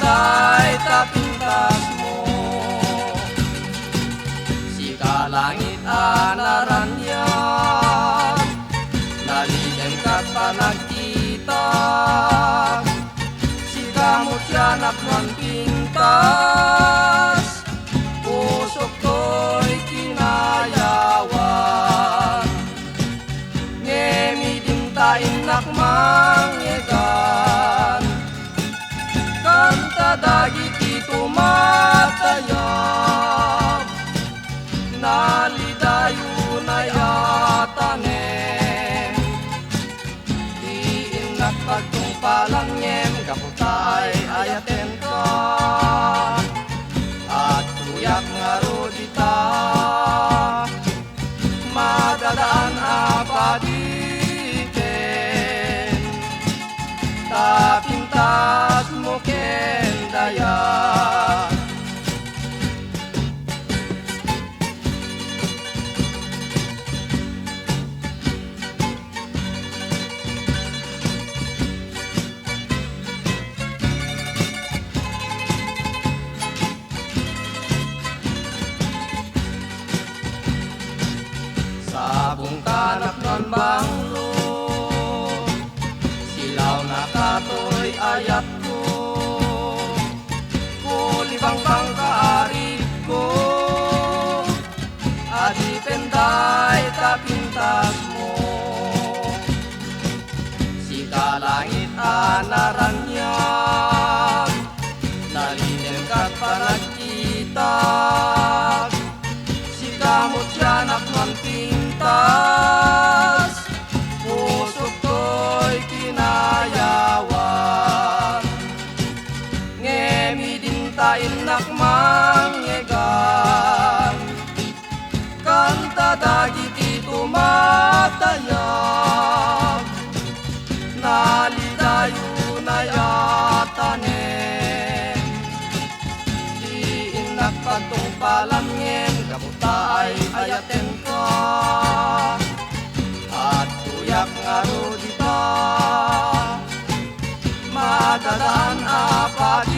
pinday tapintas mo. Si kalangit anaranyan, naliden ka't panagkita. Si kamot yanak ng pintas, pusok ko'y kinayawan. Ngemi dintain nakmangyegan, kanta dagiti tumatayab, nalidayo na yatanem. Diin nakpagtungpalan ngem, kaputay ayaten ka, at tuyak nga rodita, madadaan apadiken, tapintas mo kendaya. Sabong kanak ng banglo, silaw na katoy ayat ko, kulibang bang kaarip ko, adipenday tapintas mo. Si kalangit anaranyan, nalinen ka't panagkita. Si kamot yanak ng pintas, pusok ko'y kinayawan. Ngemi dintain nakmangyegan, kanta dagiti tumatayab, nalidayo na yatanem. Diin nakpagtungpalan ngem, kaputay ayaten ka, at tuyak nga rodita, madadaan apadiben,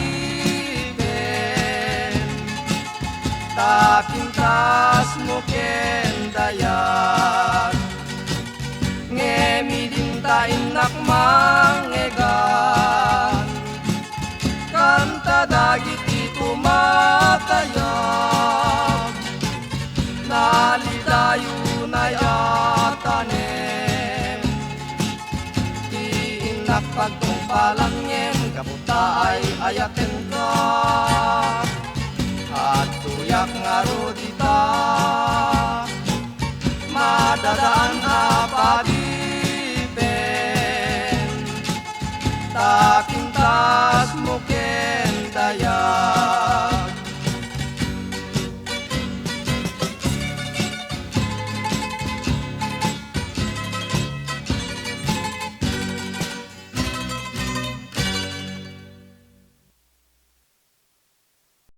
tapintas mo kendayag. Ngemi dintain nakmangyegan, kanta dagiti tumatayab, nalidayo na yatanem. Diin nakpagtungpalan ngem, kaputay ayaten ka, at tuyak nga rodita, madadaan apadiben, tapintas